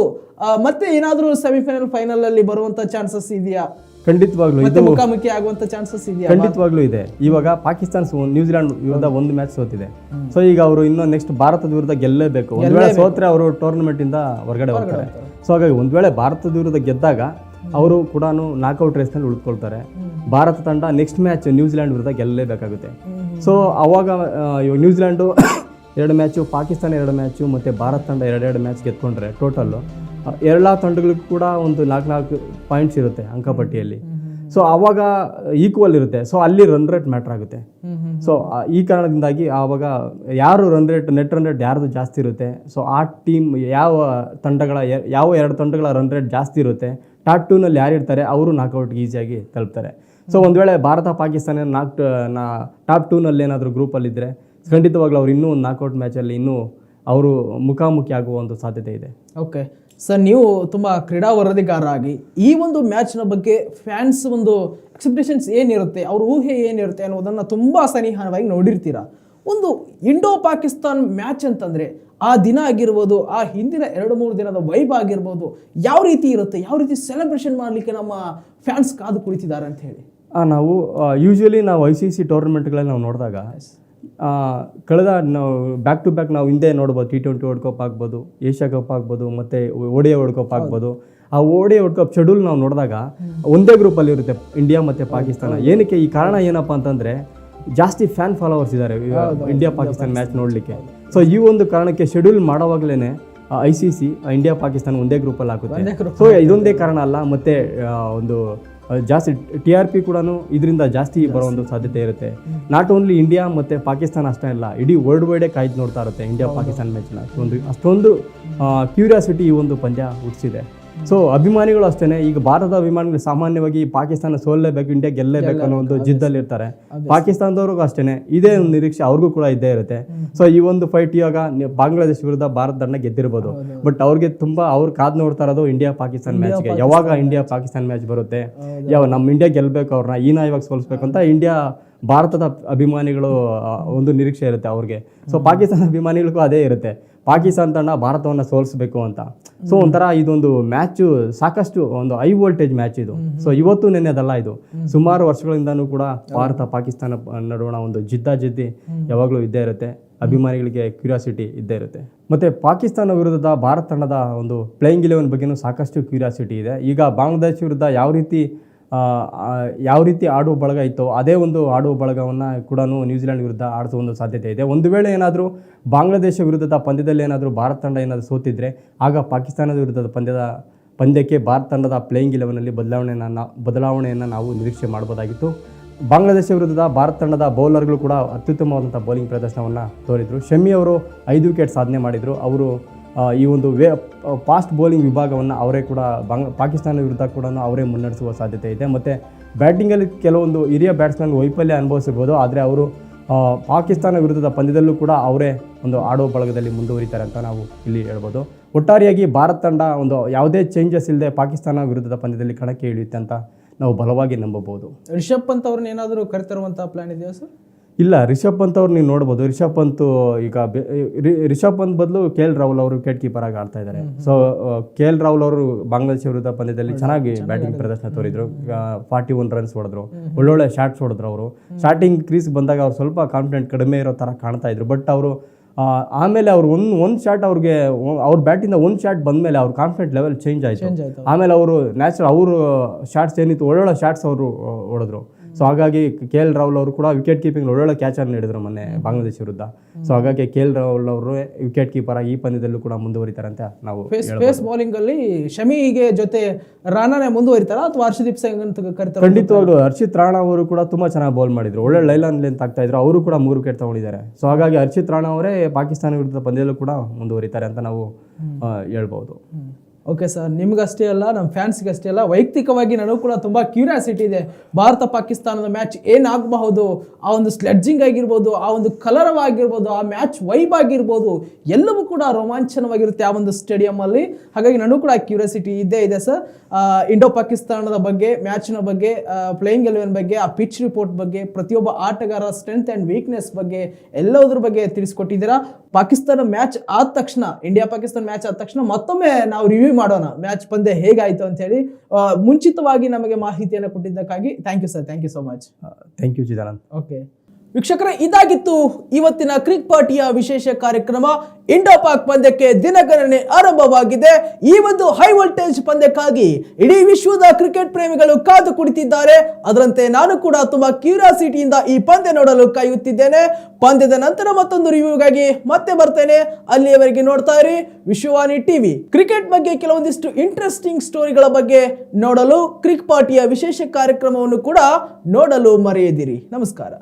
ಮತ್ತೆ ಏನಾದರೂ ಸೆಮಿಫೈನಲ್ ಫೈನಲ್ ಅಲ್ಲಿ ಬರುವಂತ ಚಾನ್ಸಸ್ ಇದೆಯಾ? ಖಂಡಿತವಾಗ್ಲೂ ಮತ್ತೆ ಮುಖಾಮುಖಿ ಆಗುವಂತ ಚಾನ್ಸಸ್ ಇದೆಯಾ? ಖಂಡಿತವಾಗ್ಲೂ ಇದೆ. ಇವಾಗ ಪಾಕಿಸ್ತಾನ ನ್ಯೂಜಿಲೆಂಡ್ ವಿರುದ್ಧ ಒಂದು ಮ್ಯಾಚ್ ಸೋತಿದೆ. ಸೊ ಈಗ ಅವರು ಇನ್ನೂ ನೆಕ್ಸ್ಟ್ ಭಾರತದ ವಿರುದ್ಧ ಗೆಲ್ಲೇಬೇಕು. ಒಂದ್ ವೇಳೆ ಸೋತ್ರೆ ಅವರು ಟೂರ್ನಮೆಂಟ್ ಇಂದ ಹೊರಗಡೆ ಹೋಗ್ತಾರೆ. ಸೊ ಹಾಗಾಗಿ ಒಂದ್ ವೇಳೆ ಭಾರತದ ವಿರುದ್ಧ ಗೆದ್ದಾಗ ಅವರು ಕೂಡ ನಾಕ್ಔಟ್ ರೇಸ್ ನಲ್ಲಿ ಉಳಿದುಕೊಳ್ತಾರೆ. ಭಾರತ ತಂಡ ನೆಕ್ಸ್ಟ್ ಮ್ಯಾಚ್ ನ್ಯೂಜಿಲೆಂಡ್ ವಿರುದ್ಧ ಗೆಲ್ಲಲೇಬೇಕಾಗುತ್ತೆ. ಸೊ ಅವಾಗ ಇವಾಗ ನ್ಯೂಜಿಲೆಂಡು 2 ಮ್ಯಾಚು, ಪಾಕಿಸ್ತಾನ 2 ಮ್ಯಾಚು, ಮತ್ತು ಭಾರತ ತಂಡ 2 ಮ್ಯಾಚ್ ಗೆದ್ಕೊಂಡ್ರೆ ಟೋಟಲ್ಲು ಎಲ್ಲ ತಂಡಗಳಿಗೂ ಕೂಡ ಒಂದು 4 ಪಾಯಿಂಟ್ಸ್ ಇರುತ್ತೆ ಅಂಕಪಟ್ಟಿಯಲ್ಲಿ. ಸೊ ಆವಾಗ ಈಕ್ವಲ್ ಇರುತ್ತೆ. ಸೊ ಅಲ್ಲಿ ರನ್ ರೇಟ್ ಮ್ಯಾಟ್ರ್ ಆಗುತ್ತೆ. ಸೊ ಈ ಕಾರಣದಿಂದಾಗಿ ಆವಾಗ ಯಾರು ನೆಟ್ ರನ್ ರೇಟ್ ಯಾರ್ದು ಜಾಸ್ತಿ ಇರುತ್ತೆ, ಸೊ ಆ ಟೀಮ್ ಯಾವ 2 ತಂಡಗಳ ರನ್ ರೇಟ್ ಜಾಸ್ತಿ ಇರುತ್ತೆ, ಟಾಪ್ 2ನಲ್ಲಿ ಯಾರು ಇರ್ತಾರೆ ಅವರು ನಾಕ್ಔಟ್ಗೆ ಈಸಿಯಾಗಿ ತಲುಪ್ತಾರೆ. ಸೊ ಒಂದು ವೇಳೆ ಭಾರತ ಪಾಕಿಸ್ತಾನ ಟಾಪ್ 2ನಲ್ಲಿ ಏನಾದರೂ ಗ್ರೂಪಲ್ಲಿದ್ದರೆ ಖಂಡಿತವಾಗ್ಲೂ ಅವ್ರು ಇನ್ನೂ ಒಂದು ನಾಕ್ಔಟ್ ಮ್ಯಾಚಲ್ಲಿ ಇನ್ನೂ ಅವರು ಮುಖಾಮುಖಿ ಆಗುವ ಒಂದು ಸಾಧ್ಯತೆ ಇದೆ. ಓಕೆ ಸರ್, ನೀವು ತುಂಬ ಕ್ರೀಡಾ ವರದಿಗಾರ ಆಗಿ ಈ ಒಂದು ಮ್ಯಾಚ್ನ ಬಗ್ಗೆ ಫ್ಯಾನ್ಸ್ ಒಂದು ಎಕ್ಸ್ಪೆಕ್ಟೇಷನ್ಸ್ ಏನಿರುತ್ತೆ, ಅವ್ರ ಊಹೆ ಏನಿರುತ್ತೆ ಅನ್ನೋದನ್ನು ತುಂಬ ಸನಿಹವಾಗಿ ನೋಡಿರ್ತೀರ. ಒಂದು ಇಂಡೋ ಪಾಕಿಸ್ತಾನ್ ಮ್ಯಾಚ್ ಅಂತಂದರೆ ಆ ದಿನ ಆಗಿರ್ಬೋದು, ಆ ಹಿಂದಿನ 2-3 ದಿನದ ವೈಬ್ ಆಗಿರ್ಬೋದು, ಯಾವ ರೀತಿ ಇರುತ್ತೆ, ಯಾವ ರೀತಿ ಸೆಲೆಬ್ರೇಷನ್ ಮಾಡಲಿಕ್ಕೆ ನಮ್ಮ ಫ್ಯಾನ್ಸ್ ಕಾದು ಕುಳಿತಿದ್ದಾರೆ ಅಂತ ಹೇಳಿ? ನಾವು ಯೂಶ್ವಲಿ ನಾವು ICC ಟೂರ್ನಮೆಂಟ್ಗಳಲ್ಲಿ ನಾವು ನೋಡಿದಾಗ ಕಳೆದ ನಾವು ಬ್ಯಾಕ್ ಟು ಬ್ಯಾಕ್ ನಾವು ಹಿಂದೆ ನೋಡ್ಬೋದು. T20 ವರ್ಲ್ಡ್ ಕಪ್ ಆಗ್ಬೋದು, ಏಷ್ಯಾ ಕಪ್ ಆಗ್ಬೋದು, ಮತ್ತು ODI ವರ್ಲ್ಡ್ ಕಪ್ ಆಗ್ಬೋದು. ಆ ODI ವರ್ಲ್ಡ್ ಕಪ್ ಶೆಡ್ಯೂಲ್ ನಾವು ನೋಡಿದಾಗ ಒಂದೇ ಗ್ರೂಪಲ್ಲಿ ಇರುತ್ತೆ ಇಂಡಿಯಾ ಮತ್ತು ಪಾಕಿಸ್ತಾನ. ಏನಕ್ಕೆ ಈ ಕಾರಣ ಏನಪ್ಪ ಅಂತಂದರೆ ಜಾಸ್ತಿ ಫ್ಯಾನ್ ಫಾಲೋವರ್ಸ್ ಇದ್ದಾರೆ ಇಂಡಿಯಾ ಪಾಕಿಸ್ತಾನ ಮ್ಯಾಚ್ ನೋಡಲಿಕ್ಕೆ. ಸೊ ಈ ಒಂದು ಕಾರಣಕ್ಕೆ ಶೆಡ್ಯೂಲ್ ಮಾಡೋವಾಗಲೇ ICC ಇಂಡಿಯಾ ಪಾಕಿಸ್ತಾನ ಒಂದೇ ಗ್ರೂಪಲ್ಲಿ ಹಾಕುತ್ತೆ. ಸೊ ಇದೊಂದೇ ಕಾರಣ ಅಲ್ಲ, ಮತ್ತು ಒಂದು ಜಾಸ್ತಿ TRP ಕೂಡ ಇದರಿಂದ ಜಾಸ್ತಿ ಬರೋ ಒಂದು ಸಾಧ್ಯತೆ ಇರುತ್ತೆ. ನಾಟ್ ಓನ್ಲಿ ಇಂಡಿಯಾ ಮತ್ತು ಪಾಕಿಸ್ತಾನ ಅಷ್ಟೇ ಅಲ್ಲ, ಇಡೀ ವರ್ಲ್ಡ್ ವೈಡೇ ಕಾಯ್ದು ನೋಡ್ತಾ ಇರುತ್ತೆ ಇಂಡಿಯಾ ಪಾಕಿಸ್ತಾನ ಮ್ಯಾಚ್ನ. ಅಷ್ಟೊಂದು ಕ್ಯೂರಿಯಾಸಿಟಿ ಈ ಒಂದು ಪಂದ್ಯ ಹುಟ್ಟಿಸಿದೆ. ಸೊ ಅಭಿಮಾನಿಗಳು ಅಷ್ಟೇ, ಈಗ ಭಾರತದ ಅಭಿಮಾನಿಗಳು ಸಾಮಾನ್ಯವಾಗಿ ಪಾಕಿಸ್ತಾನ ಸೋಲ್ಲೇಬೇಕು, ಇಂಡಿಯಾ ಗೆಲ್ಲೇಬೇಕು ಅನ್ನೋ ಒಂದು ಜಿದ್ದಲ್ಲಿರ್ತಾರೆ. ಪಾಕಿಸ್ತಾನದವ್ರಿಗೂ ಅಷ್ಟೇ ಇದೇ ಒಂದು ನಿರೀಕ್ಷೆ ಅವ್ರಿಗೂ ಕೂಡ ಇದ್ದೇ ಇರುತ್ತೆ. ಸೊ ಈ ಒಂದು ಫೈಟ್ ಇವಾಗ ಬಾಂಗ್ಲಾದೇಶ ವಿರುದ್ಧ ಭಾರತ ತಂಡ ಗೆದ್ದಿರ್ಬೋದು, ಬಟ್ ಅವ್ರಿಗೆ ಅವ್ರು ಕಾದು ನೋಡ್ತಾ ಇರೋದು ಇಂಡಿಯಾ ಪಾಕಿಸ್ತಾನ ಮ್ಯಾಚ್ಗೆ. ಯಾವಾಗ ಇಂಡಿಯಾ ಪಾಕಿಸ್ತಾನ ಮ್ಯಾಚ್ ಬರುತ್ತೆ, ನಮ್ಮ ಇಂಡಿಯಾ ಗೆಲ್ಲಬೇಕು, ಅವ್ರನ್ನ ಇವಾಗ ಸೋಲಿಸ್ಬೇಕು ಅಂತ ಭಾರತದ ಅಭಿಮಾನಿಗಳು ಒಂದು ನಿರೀಕ್ಷೆ ಇರುತ್ತೆ ಅವ್ರಿಗೆ. ಸೊ ಪಾಕಿಸ್ತಾನ ಅಭಿಮಾನಿಗಳಿಗೂ ಅದೇ ಇರುತ್ತೆ, ಪಾಕಿಸ್ತಾನ ತಂಡ ಭಾರತವನ್ನು ಸೋಲಿಸಬೇಕು ಅಂತ. ಸೊ ಒಂಥರ ಇದೊಂದು ಮ್ಯಾಚು ಸಾಕಷ್ಟು ಒಂದು ಹೈ ವೋಲ್ಟೇಜ್ ಮ್ಯಾಚ್ ಇದು. ಸೊ ಇವತ್ತು ನೆನ್ನೆದಲ್ಲ, ಇದು ಸುಮಾರು ವರ್ಷಗಳಿಂದನೂ ಕೂಡ ಭಾರತ ಪಾಕಿಸ್ತಾನ ನಡುವಣ ಒಂದು ಜಿದ್ದಿ ಯಾವಾಗಲೂ ಇದ್ದೇ ಇರುತ್ತೆ. ಅಭಿಮಾನಿಗಳಿಗೆ ಕ್ಯೂರಿಯಾಸಿಟಿ ಇದ್ದೇ ಇರುತ್ತೆ. ಮತ್ತು ಪಾಕಿಸ್ತಾನ ವಿರುದ್ಧದ ಭಾರತ ತಂಡದ ಒಂದು ಪ್ಲೇಯಿಂಗ್ 11 ಬಗ್ಗೆನೂ ಸಾಕಷ್ಟು ಕ್ಯೂರಿಯಾಸಿಟಿ ಇದೆ. ಈಗ ಬಾಂಗ್ಲಾದೇಶ ವಿರುದ್ಧ ಯಾವ ರೀತಿ ಆಡುವ ಬಳಗ ಇತ್ತೋ ಅದೇ ಒಂದು ಆಡುವ ಬಳಗವನ್ನು ಕೂಡ ನ್ಯೂಜಿಲೆಂಡ್ ವಿರುದ್ಧ ಆಡಿಸುವ ಒಂದು ಸಾಧ್ಯತೆ ಇದೆ. ಒಂದು ವೇಳೆ ಏನಾದರೂ ಬಾಂಗ್ಲಾದೇಶ ವಿರುದ್ಧದ ಪಂದ್ಯದಲ್ಲಿ ಏನಾದರೂ ಭಾರತ ತಂಡ ಏನಾದರೂ ಸೋತಿದ್ರೆ ಆಗ ಪಾಕಿಸ್ತಾನದ ವಿರುದ್ಧದ ಪಂದ್ಯಕ್ಕೆ ಭಾರತ ತಂಡದ ಪ್ಲೇಯಿಂಗ್ 11ನಲ್ಲಿ ಬದಲಾವಣೆಯನ್ನು ನಾವು ನಿರೀಕ್ಷೆ ಮಾಡ್ಬೋದಾಗಿತ್ತು. ಬಾಂಗ್ಲಾದೇಶ ವಿರುದ್ಧದ ಭಾರತ ತಂಡದ ಬೌಲರ್ಗಳು ಕೂಡ ಅತ್ಯುತ್ತಮವಾದಂಥ ಬೌಲಿಂಗ್ ಪ್ರದರ್ಶನವನ್ನು ತೋರಿದರು. ಶಮಿ ಅವರು 5 ವಿಕೆಟ್ ಸಾಧನೆ ಮಾಡಿದರು. ಅವರು ಈ ಒಂದು ಫಾಸ್ಟ್ ಬೌಲಿಂಗ್ ವಿಭಾಗವನ್ನು ಅವರೇ ಕೂಡ ಪಾಕಿಸ್ತಾನ ವಿರುದ್ಧ ಕೂಡ ಅವರೇ ಮುನ್ನಡೆಸುವ ಸಾಧ್ಯತೆ ಇದೆ. ಮತ್ತು ಬ್ಯಾಟಿಂಗಲ್ಲಿ ಕೆಲವೊಂದು ಹಿರಿಯ ಬ್ಯಾಟ್ಸ್ಮನ್ ವೈಫಲ್ಯ ಅನುಭವಿಸಿರ್ಬೋದು, ಆದರೆ ಅವರು ಪಾಕಿಸ್ತಾನ ವಿರುದ್ಧದ ಪಂದ್ಯದಲ್ಲೂ ಕೂಡ ಅವರೇ ಒಂದು ಆಡೋ ಬಳಗದಲ್ಲಿ ಮುಂದುವರಿತಾರೆ ಅಂತ ನಾವು ಇಲ್ಲಿ ಹೇಳ್ಬೋದು. ಒಟ್ಟಾರೆಯಾಗಿ ಭಾರತ ತಂಡ ಒಂದು ಯಾವುದೇ ಚೇಂಜಸ್ ಇಲ್ಲದೆ ಪಾಕಿಸ್ತಾನ ವಿರುದ್ಧದ ಪಂದ್ಯದಲ್ಲಿ ಕಣಕ್ಕೆ ಇಳಿಯುತ್ತೆ ಅಂತ ನಾವು ಬಲವಾಗಿ ನಂಬಬಹುದು. ರಿಷಬ್ ಪಂತ್ ಅವ್ರನ್ನ ಏನಾದರೂ ಕರೆತರುವಂಥ ಪ್ಲಾನ್ ಇದೆಯಾ ಸರ್? ಇಲ್ಲ, ರಿಷಬ್ ಪಂತ್ ಅವ್ರು ನೀವು ನೋಡ್ಬೋದು. ರಿಷಬ್ ಪಂತ್ ಈಗ ರಿಷಬ್ ಪಂತ್ ಬದಲು KL ರಾಹುಲ್ ಅವರು ವಿಕೆಟ್ ಕೀಪರ್ ಆಗಿ ಆಡ್ತಾ ಇದ್ದಾರೆ. ಸೊ KL ರಾಹುಲ್ ಅವರು ಬಾಂಗ್ಲಾದೇಶ ವಿರುದ್ಧ ಪಂದ್ಯದಲ್ಲಿ ಚೆನ್ನಾಗಿ ಬ್ಯಾಟಿಂಗ್ ಪ್ರದರ್ಶನ ತೋರಿದ್ರು. 41 ರನ್ಸ್ ಹೊಡೆದ್ರು, ಒಳ್ಳೊಳ್ಳೆ ಶಾಟ್ಸ್ ಹೊಡೆದ್ರು. ಅವರು ಸ್ಟಾರ್ಟಿಂಗ್ ಕ್ರೀಸ್ ಬಂದಾಗ ಅವ್ರು ಸ್ವಲ್ಪ ಕಾನ್ಫಿಡೆಂಟ್ ಕಡಿಮೆ ಇರೋ ಥರ ಕಾಣ್ತಾ ಇದ್ರು. ಬಟ್ ಅವರು ಆಮೇಲೆ ಅವ್ರು ಒಂದು ಶಾಟ್ ಅವ್ರಿಗೆ ಅವ್ರ ಬ್ಯಾಟಿಂದ ಒಂದು ಶಾಟ್ ಬಂದಮೇಲೆ ಅವ್ರ ಕಾನ್ಫಿಡೆಂಟ್ ಲೆವೆಲ್ ಚೇಂಜ್ ಆಯಿತು. ಆಮೇಲೆ ಅವರು ಅವರು ಶಾಟ್ಸ್ ಏನಿತ್ತು ಒಳ್ಳೊಳ್ಳೆ ಶಾಟ್ಸ್ ಅವರು ಹೊಡೆದ್ರು. ಸೊ ಹಾಗಾಗಿ KL ರಾಹುಲ್ ಅವರು ಕೂಡ ವಿಕೆಟ್ ಕೀಪಿಂಗ್ ಒಳ್ಳೊಳ್ಳೆ ಕ್ಯಾಚನ್ನು ನೀಡಿದ್ರು ಮೊನ್ನೆ ಬಾಂಗ್ಲಾದೇಶ ವಿರುದ್ಧ. ಸೊ ಹಾಗಾಗಿ KL ರಾಹುಲ್ ಅವರು ವಿಕೆಟ್ ಕೀಪರ್ ಆಗಿ ಈ ಪಂದ್ಯದಲ್ಲೂ ಕೂಡ ಮುಂದುವರಿತಾರೆ ಅಂತ ನಾವು ಫೇಸ್ ಬೌಲಿಂಗ್ ಅಲ್ಲಿ ಶಮಿಗೆ ಜೊತೆ ರಾಣಾನೇ ಮುಂದುವರಿತಾರ ಅಥವಾ ಹರ್ಷದೀಪ್ ಸಿಂಗ್ ಅಂತ ಕರೀತಾರೆ? ಖಂಡಿತವಾಗ್ಲೂ ಹರ್ಷಿತ್ ರಾಣಾ ಅವರು ಕೂಡ ತುಂಬಾ ಚೆನ್ನಾಗಿ ಬೌಲ್ ಮಾಡಿದ್ರು, ಒಳ್ಳೆ ಲೈನ್ ಲೆಂತ್ ಆಗ್ತಾ ಇದ್ರು. ಅವರು ಕೂಡ 3 ವಿಕೆಟ್ ತಗೊಂಡಿದ್ದಾರೆ. ಸೊ ಹಾಗಾಗಿ ಹರ್ಷಿತ್ ರಾಣಾ ಅವರೇ ಪಾಕಿಸ್ತಾನ ವಿರುದ್ಧ ಪಂದ್ಯದಲ್ಲೂ ಕೂಡ ಮುಂದುವರಿತಾರೆ ಅಂತ ನಾವು ಹೇಳ್ಬೋದು. ಓಕೆ ಸರ್, ನಿಮ್ಗಷ್ಟೇ ಅಲ್ಲ ನಮ್ಮ ಫ್ಯಾನ್ಸ್ಗಷ್ಟೇ ಅಲ್ಲ, ವೈಯಕ್ತಿಕವಾಗಿ ನನಗೂ ಕೂಡ ತುಂಬ ಕ್ಯೂರಿಯಾಸಿಟಿ ಇದೆ. ಭಾರತ ಪಾಕಿಸ್ತಾನದ ಮ್ಯಾಚ್ ಏನಾಗಬಹುದು, ಆ ಒಂದು ಸ್ಲೆಡ್ಜಿಂಗ್ ಆಗಿರ್ಬೋದು, ಆ ಒಂದು ಕಲರವ ಆಗಿರ್ಬೋದು, ಆ ಮ್ಯಾಚ್ ವೈಬ್ ಆಗಿರ್ಬೋದು, ಎಲ್ಲವೂ ಕೂಡ ರೋಮಾಂಚನವಾಗಿರುತ್ತೆ ಆ ಒಂದು ಸ್ಟೇಡಿಯಮಲ್ಲಿ. ಹಾಗಾಗಿ ನನಗೂ ಕೂಡ ಕ್ಯೂರಿಯಾಸಿಟಿ ಇದ್ದೇ ಇದೆ ಸರ್. ಇಂಡೋ ಪಾಕಿಸ್ತಾನದ ಬಗ್ಗೆ, ಮ್ಯಾಚ್ನ ಬಗ್ಗೆ, ಪ್ಲೇಯಿಂಗ್ 11 ಬಗ್ಗೆ, ಆ ಪಿಚ್ ರಿಪೋರ್ಟ್ ಬಗ್ಗೆ, ಪ್ರತಿಯೊಬ್ಬ ಆಟಗಾರ ಸ್ಟ್ರೆಂತ್ ಆ್ಯಂಡ್ ವೀಕ್ನೆಸ್ ಬಗ್ಗೆ ಎಲ್ಲದ್ರ ಬಗ್ಗೆ ತಿಳಿಸ್ಕೊಟ್ಟಿದ್ದೀರಾ. ಪಾಕಿಸ್ತಾನ ಮ್ಯಾಚ್ ಆದ ತಕ್ಷಣ, ಇಂಡಿಯಾ ಪಾಕಿಸ್ತಾನ ಮ್ಯಾಚ್ ಆದ ತಕ್ಷಣ ಮತ್ತೊಮ್ಮೆ ನಾವು ರಿವ್ಯೂ ಮಾಡೋಣ ಮ್ಯಾಚ್ ಪಂದ್ಯ ಹೇಗಾಯಿತು ಅಂತ ಹೇಳಿ. ಮುಂಚಿತವಾಗಿ ನಮಗೆ ಮಾಹಿತಿಯನ್ನು ಕೊಟ್ಟಿದ್ದಕ್ಕಾಗಿ thank you sir, thank you so much. Thank you Chidanand. Okay ವೀಕ್ಷಕರೇ, ಇದಾಗಿತ್ತು ಇವತ್ತಿನ ಕ್ರಿಕ್ ಪಾರ್ಟಿಯ ವಿಶೇಷ ಕಾರ್ಯಕ್ರಮ. ಇಂಡೋ ಪಾಕ್ ಪಂದ್ಯಕ್ಕೆ ದಿನಗಣನೆ ಆರಂಭವಾಗಿದೆ. ಈ ಒಂದು ಹೈ ವೋಲ್ಟೇಜ್ ಪಂದ್ಯಕ್ಕಾಗಿ ಇಡೀ ವಿಶ್ವದ ಕ್ರಿಕೆಟ್ ಪ್ರೇಮಿಗಳು ಕಾದು ಕುಳಿತಿದ್ದಾರೆ. ಅದರಂತೆ ನಾನು ಕೂಡ ತುಂಬಾ ಕ್ಯೂರಿಯಾಸಿಟಿಯಿಂದ ಈ ಪಂದ್ಯ ನೋಡಲು ಕಾಯುತ್ತಿದ್ದೇನೆ. ಪಂದ್ಯದ ನಂತರ ಮತ್ತೊಂದು ರಿವ್ಯೂಗಾಗಿ ಮತ್ತೆ ಬರ್ತೇನೆ. ಅಲ್ಲಿಯವರೆಗೆ ನೋಡ್ತಾ ಇರಿ ವಿಶ್ವವಾಣಿ ಟಿವಿ. ಕ್ರಿಕೆಟ್ ಬಗ್ಗೆ ಕೆಲವೊಂದಿಷ್ಟು ಇಂಟ್ರೆಸ್ಟಿಂಗ್ ಸ್ಟೋರಿಗಳ ಬಗ್ಗೆ ನೋಡಲು ಕ್ರಿಕ್ ಪಾರ್ಟಿಯ ವಿಶೇಷ ಕಾರ್ಯಕ್ರಮವನ್ನು ಕೂಡ ನೋಡಲು ಮರೆಯದಿರಿ. ನಮಸ್ಕಾರ.